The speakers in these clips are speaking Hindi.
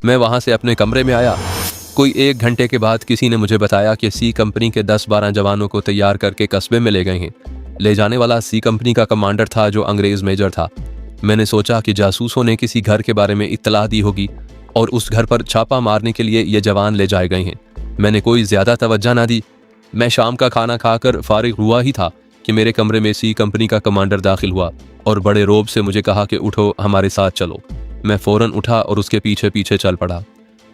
मैं वहाँ से अपने कमरे में आया। कोई 1 घंटे के बाद किसी ने मुझे बताया कि सी कंपनी के 10-12 जवानों को तैयार करके कस्बे में ले गए हैं। ले जाने वाला सी कंपनी का कमांडर था जो अंग्रेज मेजर था। मैंने सोचा कि जासूसों ने किसी घर के बारे में इत्तला दी होगी और उस घर पर छापा मारने के लिए ये जवान ले जाए गए हैं। मैंने कोई ज्यादा तवज्जो ना दी। मैं शाम का खाना खाकर फारिग हुआ ही था कि मेरे कमरे में सी कंपनी का कमांडर दाखिल हुआ और बड़े रोब से मुझे कहा कि उठो, हमारे साथ चलो। मैं फौरन उठा और उसके पीछे पीछे चल पड़ा।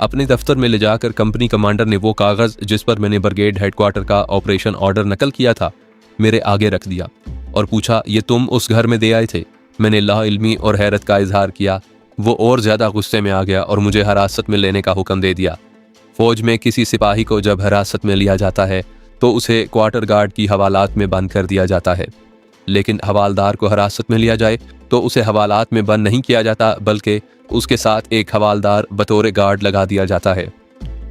अपने दफ्तर में ले जाकर कंपनी कमांडर ने वो कागज़ जिस पर मैंने ब्रिगेड हेडक्वार्टर का ऑपरेशन ऑर्डर नकल किया था मेरे आगे रख दिया और पूछा, ये तुम उस घर में दे आए थे? मैंने लाइल्मी और हैरत का इजहार किया। वो और ज़्यादा गुस्से में आ गया और मुझे हिरासत में लेने का हुक्म दे दिया। फौज में किसी सिपाही को जब हिरासत में लिया जाता है तो उसे क्वार्टर गार्ड की हवालात में बंद कर दिया जाता है, लेकिन हवालदार को हिरासत में लिया जाए तो उसे हवालात में बंद नहीं किया जाता, बल्कि उसके साथ एक हवालदार बतौर गार्ड लगा दिया जाता है।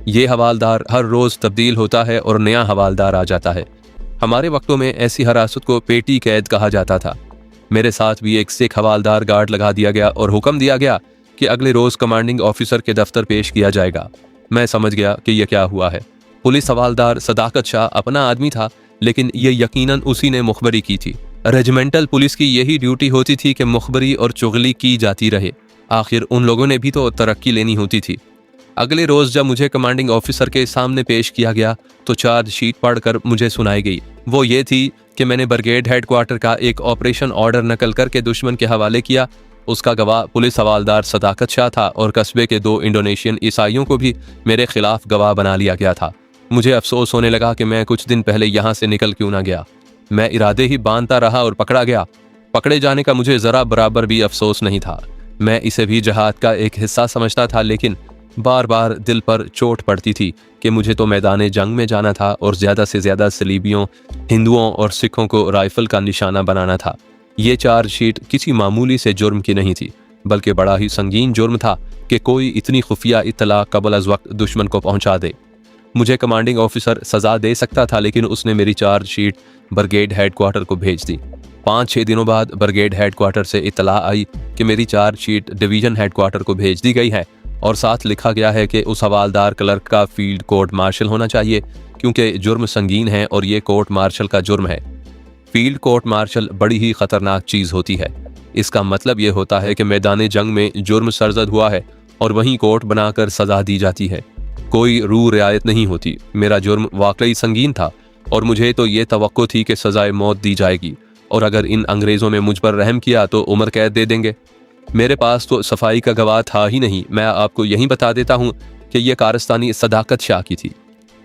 ये हवालदार हर रोज़ तब्दील होता है और नया हवालदार आ जाता है। हमारे वक्तों में ऐसी हिरासत को पेटी कैद कहा जाता था। मेरे साथ भी एक सिख हवालदार गार्ड लगा दिया गया और हुक्म दिया गया कि अगले रोज़ कमांडिंग ऑफिसर के दफ्तर पेश किया जाएगा। मैं समझ गया कि यह क्या हुआ है। पुलिस हवालदार सदाकत शाह अपना आदमी था, लेकिन ये यकीनन उसी ने मुखबरी की थी। रेजिमेंटल पुलिस की यही ड्यूटी होती थी कि मुखबरी और चुगली की जाती रहे। आखिर उन लोगों ने भी तो तरक्की लेनी होती थी। अगले रोज़ जब मुझे कमांडिंग ऑफिसर के सामने पेश किया गया तो चार्जशीट पढ़कर मुझे सुनाई गई। वो ये थी कि मैंने ब्रिगेड हेडक्वार्टर का एक ऑपरेशन ऑर्डर नकल करके दुश्मन के हवाले किया। उसका गवाह पुलिस हवालदार सदाकत शाह था और कस्बे के 2 इंडोनेशियन ईसाइयों को भी मेरे खिलाफ गवाह बना लिया गया था। मुझे अफसोस होने लगा कि मैं कुछ दिन पहले यहाँ से निकल क्यों ना गया। मैं इरादे ही बांधता रहा और पकड़ा गया। पकड़े जाने का मुझे ज़रा बराबर भी अफसोस नहीं था। मैं इसे भी जहाद का एक हिस्सा समझता था, लेकिन बार बार दिल पर चोट पड़ती थी कि मुझे तो मैदान जंग में जाना था और ज़्यादा से ज़्यादा सलीबियों, हिंदुओं और सिखों को राइफल का निशाना बनाना था। ये चार्जशीट किसी मामूली से जुर्म की नहीं थी, बल्कि बड़ा ही संगीन जुर्म था कि कोई इतनी खुफिया इत्तला कबल अज़ वक्त दुश्मन को पहुंचा दे। मुझे कमांडिंग ऑफिसर सज़ा दे सकता था, लेकिन उसने मेरी चार्जशीट ब्रिगेड हेडक्वार्टर को भेज दी। 5-6 दिनों बाद ब्रिगेड हेडक्वार्टर से इत्तला आई कि मेरी चार्जशीट डिवीज़न हेडक्वार्टर को भेज दी गई है और साथ लिखा गया है कि उस हवालदार क्लर्क का फील्ड कोर्ट मार्शल होना चाहिए, क्योंकि जुर्म संगीन है और ये कोर्ट मार्शल का जुर्म है। फील्ड कोर्ट मार्शल बड़ी ही खतरनाक चीज़ होती है। इसका मतलब ये होता है कि मैदान जंग में जुर्म सरजद हुआ है और वहीं कोर्ट बनाकर सज़ा दी जाती है। कोई रू रियायत नहीं होती। मेरा जुर्म वाकई संगीन था और मुझे तो ये तवक्को थी कि सज़ाए मौत दी जाएगी और अगर इन अंग्रेज़ों में मुझ पर रहम किया तो उम्र कैद दे देंगे। मेरे पास तो सफाई का गवाह था ही नहीं। मैं आपको यही बता देता हूँ कि यह कारस्तानी सदाकत शाह की थी।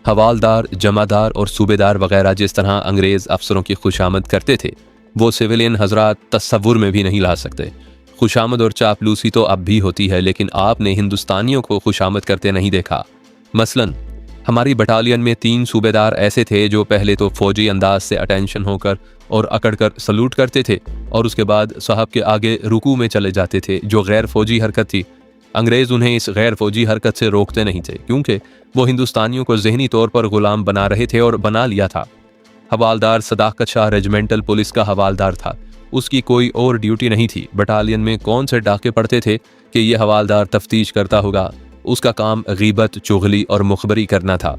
हवालदार, जमादार और सूबेदार वगैरह जिस तरह अंग्रेज़ अफसरों की खुशामद करते थे, वो सिविलियन हजरात तस्वुर में भी नहीं ला सकते। खुशामद और चापलूसी तो अब भी होती है, लेकिन आपने हिंदुस्तानियों को खुशामद करते नहीं देखा। मसलन हमारी बटालियन में 3 सूबेदार ऐसे थे जो पहले तो फौजी अंदाज से अटेंशन होकर और अकड़कर सलूट करते थे और उसके बाद साहब के आगे रुकू में चले जाते थे, जो गैर फौजी हरकत थी। अंग्रेज़ उन्हें इस गैर फौजी हरकत से रोकते नहीं थे, क्योंकि वो हिंदुस्तानियों को ज़हनी तौर पर गुलाम बना रहे थे और बना लिया था। हवालदार सदाकत शाह रेजिमेंटल पुलिस का हवालदार था। उसकी कोई और ड्यूटी नहीं थी। बटालियन में कौन से डाके पड़ते थे कि यह हवालदार तफ्तीश करता होगा। उसका काम गीबत, चुगली और मुखबरी करना था।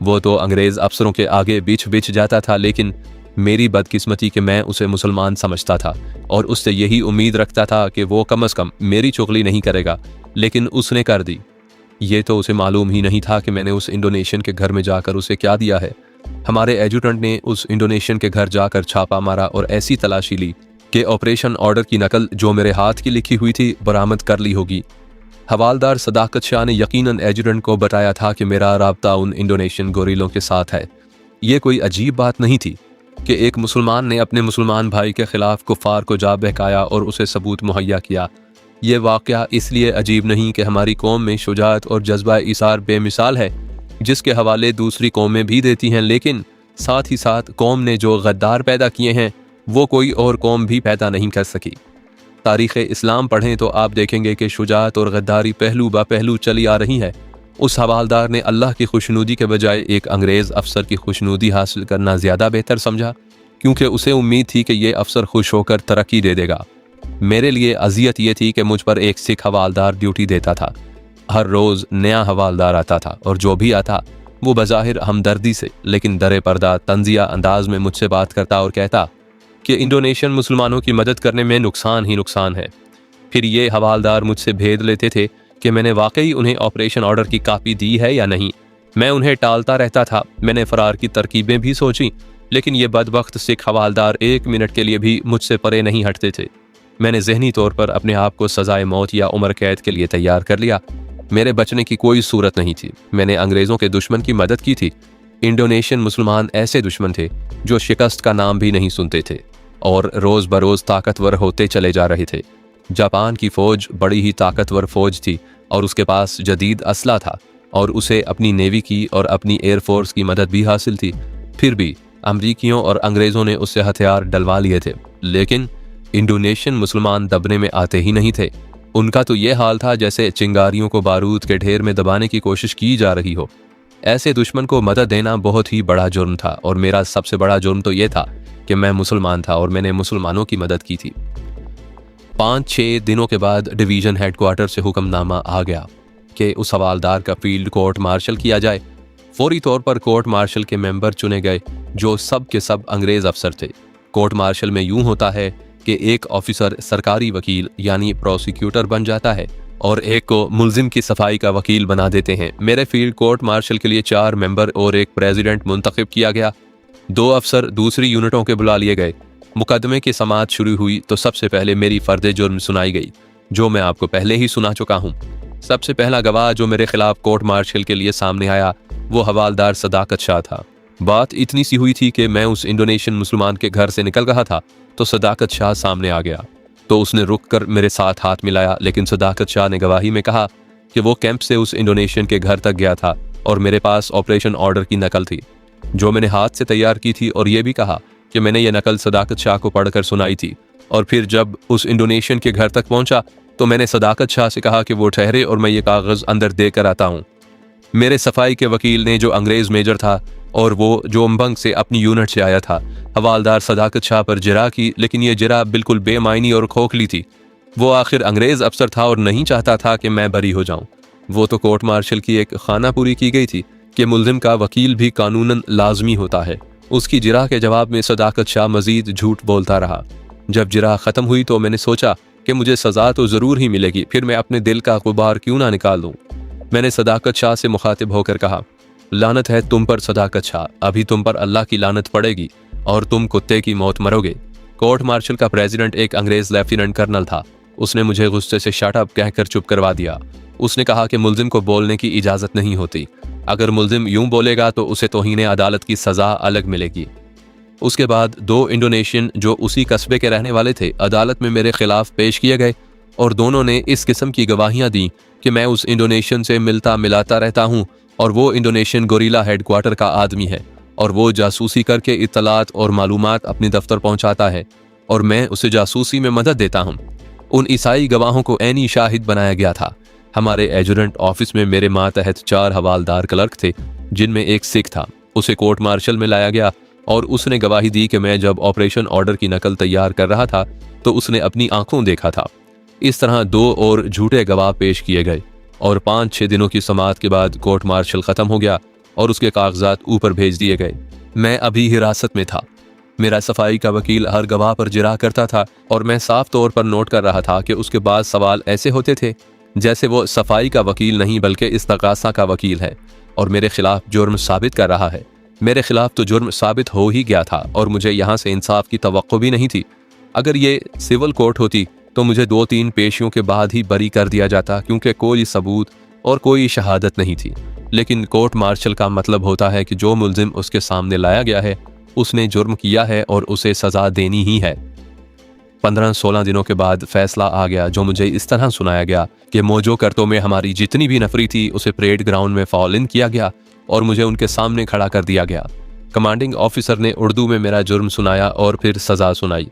वो तो अंग्रेज़ अफसरों के आगे बिछ जाता था, लेकिन मेरी बदकिस्मती कि मैं उसे मुसलमान समझता था और उससे यही उम्मीद रखता था कि वो कम अज़ कम मेरी चुगली नहीं करेगा, लेकिन उसने कर दी। ये तो उसे मालूम ही नहीं था कि मैंने उस इंडोनेशियन के घर में जाकर उसे क्या दिया है। हमारे एजुटेंट ने उस इंडोनेशियन के घर जाकर छापा मारा और ऐसी तलाशी ली कि ऑपरेशन ऑर्डर की नकल जो मेरे हाथ की लिखी हुई थी बरामद कर ली होगी। हवालदार सदाकत शाह ने यकीनन एजुटेंट को बताया था कि मेरा राब्ता उन इंडोनेशियन गोरिलों के साथ है। ये कोई अजीब बात नहीं थी कि एक मुसलमान ने अपने मुसलमान भाई के खिलाफ कुफार को जा बहकाया और उसे सबूत मुहैया किया। ये वाक़या इसलिए अजीब नहीं कि हमारी कौम में शुजाअत और जज्बा इसार बेमिसाल है, जिसके हवाले दूसरी कौमें भी देती हैं, लेकिन साथ ही साथ कौम ने जो गद्दार पैदा किए हैं वो कोई और कौम भी पैदा नहीं कर सकी। तारीख़ इस्लाम पढ़ें तो आप देखेंगे कि शुजाअत और गद्दारी पहलू ब पहलू चली आ रही है। उस हवालदार ने अल्लाह की खुशनुदी के बजाय एक अंग्रेज़ अफसर की खुशनुदी हासिल करना ज़्यादा बेहतर समझा, क्योंकि उसे उम्मीद थी कि ये अफसर खुश होकर तरक्की दे देगा। मेरे लिए अजियत ये थी कि मुझ पर एक सिख हवालदार ड्यूटी देता था। हर रोज नया हवालदार आता था और जो भी आता वो बज़ाहिर हमदर्दी से लेकिन दरे पर्दा तंजिया अंदाज में मुझसे बात करता और कहता कि इंडोनेशियन मुसलमानों की मदद करने में नुकसान ही नुकसान है। फिर ये हवालदार मुझसे भेद लेते थे कि मैंने वाकई उन्हें ऑपरेशन ऑर्डर की कापी दी है या नहीं। मैं उन्हें टालता रहता था। मैंने फरार की तरकीबें भी सोची, लेकिन ये बदबख्त सिख हवालदार 1 मिनट के लिए भी मुझसे परे नहीं हटते थे। मैंने ज़हनी तौर पर अपने आप को सजाए मौत या उम्र कैद के लिए तैयार कर लिया। मेरे बचने की कोई सूरत नहीं थी। मैंने अंग्रेज़ों के दुश्मन की मदद की थी। इंडोनेशियन मुसलमान ऐसे दुश्मन थे जो शिकस्त का नाम भी नहीं सुनते थे और रोज़ बरोज़ ताकतवर होते चले जा रहे थे। जापान की फ़ौज बड़ी ही ताकतवर फ़ौज थी और उसके पास जदीद असला था और उसे अपनी नेवी की और अपनी एयरफोर्स की मदद भी हासिल थी। फिर भी अमरीकियों और अंग्रेज़ों ने उससे हथियार डलवा लिए थे, लेकिन इंडोनेशियन मुसलमान दबने में आते ही नहीं थे। उनका तो ये हाल था जैसे चिंगारियों को बारूद के ढेर में दबाने की कोशिश की जा रही हो। ऐसे दुश्मन को मदद देना बहुत ही बड़ा जुर्म था और मेरा सबसे बड़ा जुर्म तो ये था कि मैं मुसलमान था और मैंने मुसलमानों की मदद की थी। 5-6 दिनों के बाद डिवीज़न हेडक्वार्टर से हुक्मनामा आ गया कि उस हवालदार का फील्ड कोर्ट मार्शल किया जाए। फौरी तौर पर कोर्ट मार्शल के मेंबर चुने गए जो सब के सब अंग्रेज़ अफसर थे। कोर्ट मार्शल में यूं होता है कि एक ऑफिसर सरकारी वकील यानी प्रोसिक्यूटर बन जाता है और एक को मुल्जिम की सफाई का वकील बना देते हैं। मेरे फील्ड कोर्ट मार्शल के लिए 4 मेंबर और एक प्रेसिडेंट मुंतखब किया गया। 2 अफसर दूसरी यूनिटों के बुला लिए गए। मुकदमे की समाअत शुरू हुई तो सबसे पहले मेरी फर्द जुर्म सुनाई गई, जो मैं आपको पहले ही सुना चुका हूँ। सबसे पहला गवाह जो मेरे खिलाफ कोर्ट मार्शल के लिए सामने आया वो हवालदार सदाकत शाह था। बात इतनी सी हुई थी कि मैं उस इंडोनेशियन मुसलमान के घर से निकल रहा था तो सदाकत शाह सामने आ गया। तो उसने रुक कर मेरे साथ हाथ मिलाया, लेकिन सदाकत शाह ने गवाही में कहा कि वो कैंप से उस इंडोनेशियन के घर तक गया था और मेरे पास ऑपरेशन ऑर्डर की नकल थी जो मैंने हाथ से तैयार की थी, और ये भी कहा कि मैंने ये नकल सदाकत शाह को पढ़कर सुनाई थी। और फिर जब उस इंडोनेशियन के घर तक पहुंचा तो मैंने सदाकत शाह से कहा कि वो ठहरे और मैं ये कागज़ अंदर दे कर आता हूँ। मेरे सफाई के वकील ने, जो अंग्रेज़ मेजर था और वो जो उम्बंग से अपनी यूनिट से आया था, हवालदार सदाकत शाह पर जिरा की, लेकिन ये जिरा बिल्कुल बेमायनी और खोखली थी। वो आखिर अंग्रेज़ अफसर था और नहीं चाहता था कि मैं बरी हो जाऊं। वो तो कोर्ट मार्शल की एक खाना पूरी की गई थी कि मुल्जिम का वकील भी कानूनन लाजमी होता है। उसकी जिरा के जवाब में सदाकत शाह मजीद झूठ बोलता रहा। जब जिरा ख़त्म हुई तो मैंने सोचा कि मुझे सज़ा तो ज़रूर ही मिलेगी, फिर मैं अपने दिल का गुबार क्यों ना निकाल दूँ। मैंने सदाकत शाह से मुखातिब होकर कहा, लानत है तुम पर सदाकत शाह, अभी तुम पर अल्लाह की लानत पड़ेगी और तुम कुत्ते की मौत मरोगे। कोर्ट मार्शल का प्रेसिडेंट एक अंग्रेज़ लेफ्टिनेंट कर्नल था। उसने मुझे गुस्से से शट अप कहकर चुप करवा दिया। उसने कहा कि मुल्जिम को बोलने की इजाज़त नहीं होती। अगर मुल्जिम यूं बोलेगा तो उसे तौहीन अदालत की सज़ा अलग मिलेगी। उसके बाद 2 इंडोनेशियन जो उसी कस्बे के रहने वाले थे अदालत में मेरे खिलाफ पेश किए गए और दोनों ने इस किस्म की गवाहियां दी कि मैं उस इंडोनेशियन से मिलता मिलाता रहता हूं और वो इंडोनेशियन गोरिल्ला हेडक्वार्टर का आदमी है और वो जासूसी करके इत्तलात और मालूमात अपने दफ्तर पहुंचाता है और मैं उसे जासूसी में मदद देता हूं। उन ईसाई गवाहों को ऐनी शाहिद बनाया गया था। हमारे एजुरेंट ऑफिस में मेरे मातहत 4 हवालदार क्लर्क थे, जिनमें एक सिख था। उसे कोर्ट मार्शल में लाया गया और उसने गवाही दी कि मैं जब ऑपरेशन ऑर्डर की नकल तैयार कर रहा था तो उसने अपनी आंखों देखा था। इस तरह 2 और झूठे गवाह पेश किए गए और 5-6 दिनों की समाअत के बाद कोर्ट मार्शल ख़त्म हो गया और उसके कागजात ऊपर भेज दिए गए। मैं अभी हिरासत में था। मेरा सफाई का वकील हर गवाह पर जिरा करता था और मैं साफ तौर पर नोट कर रहा था कि उसके बाद सवाल ऐसे होते थे जैसे वो सफाई का वकील नहीं बल्कि इस्तगासा का वकील है और मेरे खिलाफ जुर्म साबित कर रहा है। मेरे खिलाफ तो जुर्म साबित हो ही गया था और मुझे यहाँ से इंसाफ की तवक्को भी नहीं थी। अगर ये सिविल कोर्ट होती तो मुझे 2-3 पेशियों के बाद ही बरी कर दिया जाता, क्योंकि कोई सबूत और कोई शहादत नहीं थी। लेकिन कोर्ट मार्शल का मतलब होता है कि जो मुल्जिम उसके सामने लाया गया है उसने जुर्म किया है और उसे सज़ा देनी ही है। 15-16 दिनों के बाद फैसला आ गया, जो मुझे इस तरह सुनाया गया कि मोजो करतों में हमारी जितनी भी नफरी थी उसे परेड ग्राउंड में फॉल इन किया गया और मुझे उनके सामने खड़ा कर दिया गया। कमांडिंग ऑफिसर ने उर्दू में मेरा जुर्म सुनाया और फिर सज़ा सुनाई।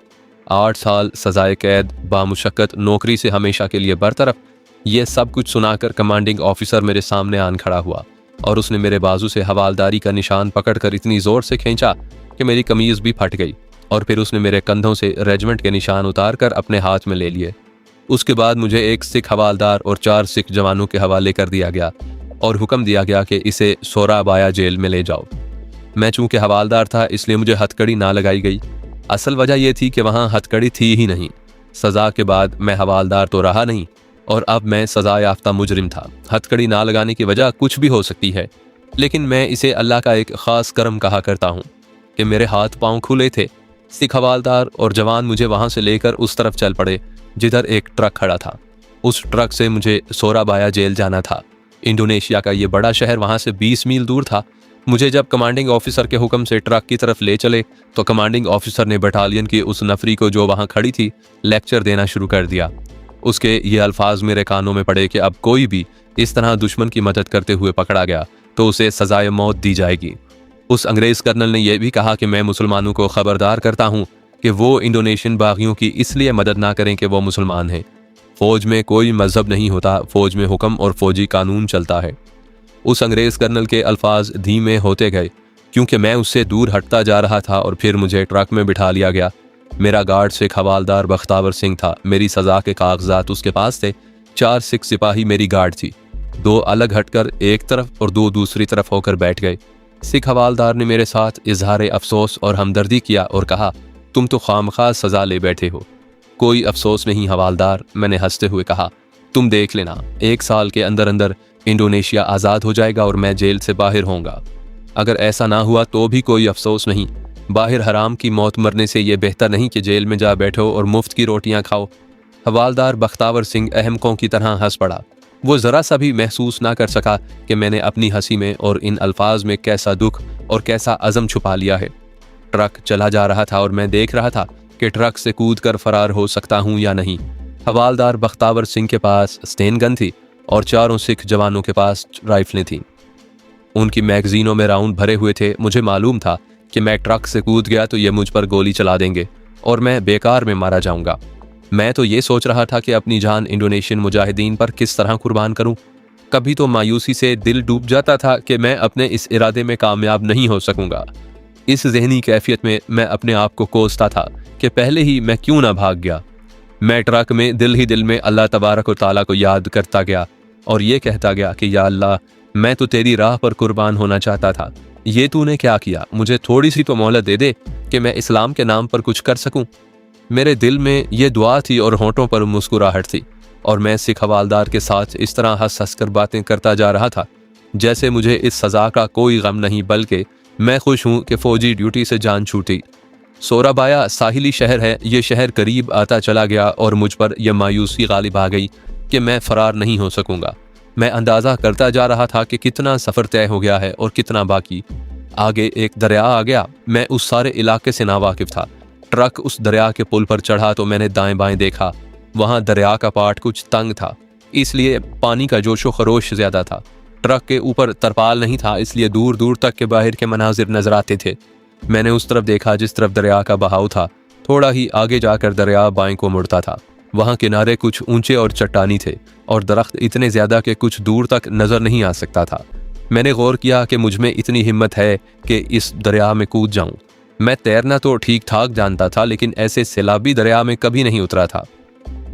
8 साल सजाए कैद, बामुशक्कत नौकरी से हमेशा के लिए बरतरफ। ये सब कुछ सुनाकर कमांडिंग ऑफिसर मेरे सामने आन खड़ा हुआ और उसने मेरे बाजू से हवालदारी का निशान पकड़कर इतनी ज़ोर से खींचा कि मेरी कमीज़ भी फट गई और फिर उसने मेरे कंधों से रेजिमेंट के निशान उतार कर अपने हाथ में ले लिए। उसके बाद मुझे एक सिख हवालदार और 4 सिख जवानों के हवाले कर दिया गया और हुक्म दिया गया कि इसे सोराबाया जेल में ले जाओ। मैं चूंकि हवालदार था इसलिए मुझे हथकड़ी ना लगाई गई। असल वजह यह थी कि वहाँ हथकड़ी थी ही नहीं। सज़ा के बाद मैं हवालदार तो रहा नहीं और अब मैं सज़ा याफ्ता मुजरिम था। हथकड़ी ना लगाने की वजह कुछ भी हो सकती है, लेकिन मैं इसे अल्लाह का एक ख़ास करम कहा करता हूँ कि मेरे हाथ पाँव खुले थे। सिख हवालदार और जवान मुझे वहाँ से लेकर उस तरफ चल पड़े जिधर एक ट्रक खड़ा था। उस ट्रक से मुझे सोराबाया जेल जाना था। इंडोनेशिया का ये बड़ा शहर वहाँ से 20 मील दूर था। मुझे जब कमांडिंग ऑफिसर के हुक्म से ट्रक की तरफ ले चले तो कमांडिंग ऑफिसर ने बटालियन की उस नफरी को जो वहाँ खड़ी थी लेक्चर देना शुरू कर दिया। उसके ये अल्फाज मेरे कानों में पड़े कि अब कोई भी इस तरह दुश्मन की मदद करते हुए पकड़ा गया तो उसे सजाए मौत दी जाएगी। उस अंग्रेज कर्नल ने यह भी कहा कि मैं मुसलमानों को खबरदार करता हूँ कि वो इंडोनेशियन बागियों की इसलिए मदद ना करें कि वो मुसलमान हैं। फौज में कोई मजहब नहीं होता, फौज में हुक्म और फौजी कानून चलता है। उस अंग्रेज कर्नल के अल्फाज धीमे होते गए क्योंकि मैं उससे दूर हटता जा रहा था और फिर मुझे ट्रक में बिठा लिया गया। मेरा गार्ड सिख हवालदार बख्तावर सिंह था। मेरी सज़ा के कागजात उसके पास थे। 4 सिख सिपाही मेरी गार्ड थी। 2 अलग हटकर एक तरफ और 2 दूसरी तरफ होकर बैठ गए। सिख हवालदार ने मेरे साथ इजहार अफसोस और हमदर्दी किया और कहा, तुम तो खामखा सज़ा ले बैठे हो। कोई अफसोस नहीं हवालदार, मैंने हंसते हुए कहा। तुम देख लेना, 1 साल के अंदर अंदर इंडोनेशिया आज़ाद हो जाएगा और मैं जेल से बाहर होऊंगा। अगर ऐसा ना हुआ तो भी कोई अफसोस नहीं। बाहर हराम की मौत मरने से ये बेहतर नहीं कि जेल में जा बैठो और मुफ्त की रोटियां खाओ। हवालदार बख्तावर सिंह अहमकों की तरह हंस पड़ा। वो ज़रा सा भी महसूस ना कर सका कि मैंने अपनी हंसी में और इन अल्फाज में कैसा दुख और कैसा अज़म छुपा लिया है। ट्रक चला जा रहा था और मैं देख रहा था कि ट्रक से कूद कर फरार हो सकता हूँ या नहीं। हवालदार बख्तावर सिंह के पास स्टेन गन थी और 4 सिख जवानों के पास राइफलें थीं। उनकी मैगजीनों में राउंड भरे हुए थे। मुझे मालूम था कि मैं ट्रक से कूद गया तो ये मुझ पर गोली चला देंगे और मैं बेकार में मारा जाऊंगा। मैं तो ये सोच रहा था कि अपनी जान इंडोनेशियन मुजाहिदीन पर किस तरह कुर्बान करूं। कभी तो मायूसी से दिल डूब जाता था कि मैं अपने इस इरादे में कामयाब नहीं हो सकूंगा। इस जहनी कैफियत में मैं अपने आप को कोसता था कि पहले ही मैं क्यों ना भाग गया। मैं ट्रक में दिल ही दिल में अल्लाह तबारक व तआला को याद करता गया और ये कहता गया कि या अल्लाह, मैं तो तेरी राह पर कुर्बान होना चाहता था। ये तूने क्या किया? मुझे थोड़ी सी तो मोहलत दे दे कि मैं इस्लाम के नाम पर कुछ कर सकूं। मेरे दिल में ये दुआ थी और होंठों पर मुस्कुराहट थी और मैं सिख हवालदार के साथ इस तरह हंस हंस कर बातें करता जा रहा था जैसे मुझे इस सज़ा का कोई गम नहीं, बल्कि मैं खुश हूँ कि फ़ौजी ड्यूटी से जान छूटी। सोराबाया साहिली शहर है। ये शहर करीब आता चला गया और मुझ पर यह मायूसी गालिब आ गई कि मैं फ़रार नहीं हो सकूँगा। मैं अंदाज़ा करता जा रहा था कि कितना सफ़र तय हो गया है और कितना बाकी। आगे एक दरिया आ गया। मैं उस सारे इलाके से नावाकिफ़ था। ट्रक उस दरिया के पुल पर चढ़ा तो मैंने दाएं बाएं देखा। वहाँ दरिया का पाट कुछ तंग था, इसलिए पानी का जोशो खरोश ज़्यादा था। ट्रक के ऊपर तरपाल नहीं था, इसलिए दूर दूर तक के बाहर के मनाजिर नजर आते थे। मैंने उस तरफ देखा जिस तरफ दरिया का बहाव था। थोड़ा ही आगे जाकर दरिया बाएं को मुड़ता था। वहाँ किनारे कुछ ऊंचे और चट्टानी थे और दरख्त इतने ज़्यादा कि कुछ दूर तक नज़र नहीं आ सकता था। मैंने गौर किया कि मुझ में इतनी हिम्मत है कि इस दरिया में कूद जाऊं। मैं तैरना तो ठीक ठाक जानता था, लेकिन ऐसे सैलाबी दरिया में कभी नहीं उतरा था।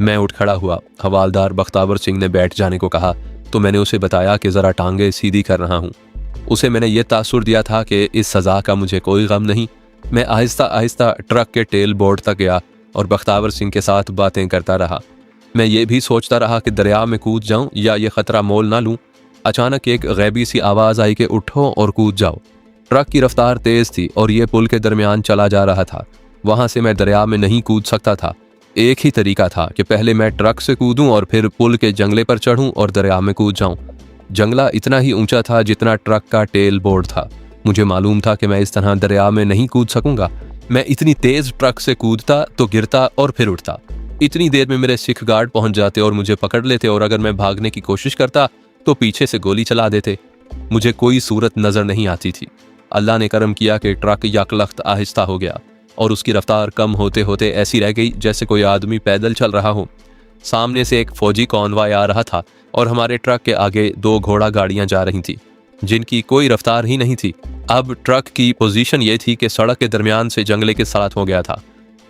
मैं उठ खड़ा हुआ। हवालदार बख्तावर सिंह ने बैठ जाने को कहा तो मैंने उसे बताया कि ज़रा टांगे सीधी कर रहा हूँ। उसे मैंने ये तासुर दिया था कि इस सज़ा का मुझे कोई गम नहीं। मैं आहिस्ता आहिस्ता ट्रक के टेल बोर्ड तक गया और बख्तावर सिंह के साथ बातें करता रहा। मैं ये भी सोचता रहा कि दरिया में कूद जाऊं या ये ख़तरा मोल ना लूं। अचानक एक गैबी सी आवाज़ आई कि उठो और कूद जाओ। ट्रक की रफ्तार तेज़ थी और ये पुल के दरमियान चला जा रहा था। वहाँ से मैं दरिया में नहीं कूद सकता था। एक ही तरीका था कि पहले मैं ट्रक से कूदूं और फिर पुल के जंगले पर चढ़ूं और दरिया में कूद जाऊं। जंगला इतना ही ऊंचा था जितना ट्रक का टेल बोर्ड था। मुझे मालूम था कि मैं इस तरह दरिया में नहीं कूद सकूंगा। मैं इतनी तेज ट्रक से कूदता तो गिरता और फिर उठता। इतनी देर में मेरे सिख गार्ड पहुंच जाते और मुझे पकड़ लेते, और अगर मैं भागने की कोशिश करता तो पीछे से गोली चला देते। मुझे कोई सूरत नजर नहीं आती थी। अल्लाह ने करम किया कि ट्रक यकलख्त आहिस्ता हो गया और उसकी रफ्तार कम होते होते ऐसी रह गई जैसे कोई आदमी पैदल चल रहा हो। सामने से एक फौजी कॉन्वॉय आ रहा था और हमारे ट्रक के आगे 2 घोड़ा गाड़ियां जा रही थी जिनकी कोई रफ्तार ही नहीं थी। अब ट्रक की पोजीशन ये थी कि सड़क के दरमियान से जंगले के साथ हो गया था।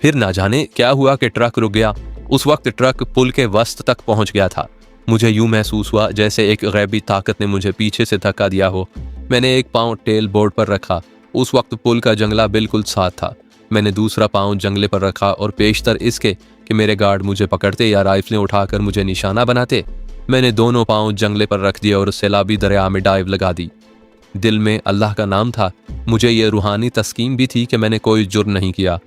फिर ना जाने क्या हुआ कि ट्रक रुक गया। उस वक्त ट्रक पुल के वस्त तक पहुंच गया था। मुझे यूं महसूस हुआ जैसे एक गैबी ताकत ने मुझे पीछे से धक्का दिया हो। मैंने एक पाँव टेल बोर्ड पर रखा। उस वक्त पुल का जंगला बिल्कुल साथ था। मैंने दूसरा पाँव जंगले पर रखा और पेशतर इसके कि मेरे गार्ड मुझे पकड़ते या राइफलें उठाकर मुझे निशाना बनाते, मैंने दोनों पाँव जंगले पर रख दिए और सैलाबी दरिया में डाइव लगा दी। दिल में अल्लाह का नाम था। मुझे ये रूहानी तस्कीम भी थी कि मैंने कोई जुर्म नहीं किया,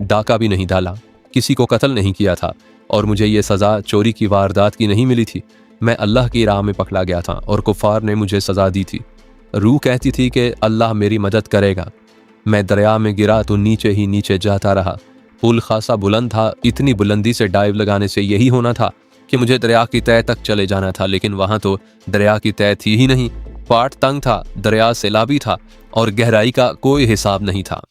डाका भी नहीं डाला, किसी को कत्ल नहीं किया था और मुझे ये सज़ा चोरी की वारदात की नहीं मिली थी। मैं अल्लाह की राह में पकड़ा गया था और कुफार ने मुझे सज़ा दी थी। रूह कहती थी कि अल्लाह मेरी मदद करेगा। मैं दरिया में गिरा तो नीचे ही नीचे जाता रहा। पुल खासा बुलंद था। इतनी बुलंदी से डाइव लगाने से यही होना था कि मुझे दरिया की तह तक चले जाना था, लेकिन वहां तो दरिया की तह थी ही नहीं। पाट तंग था, दरिया सैलाबी था और गहराई का कोई हिसाब नहीं था।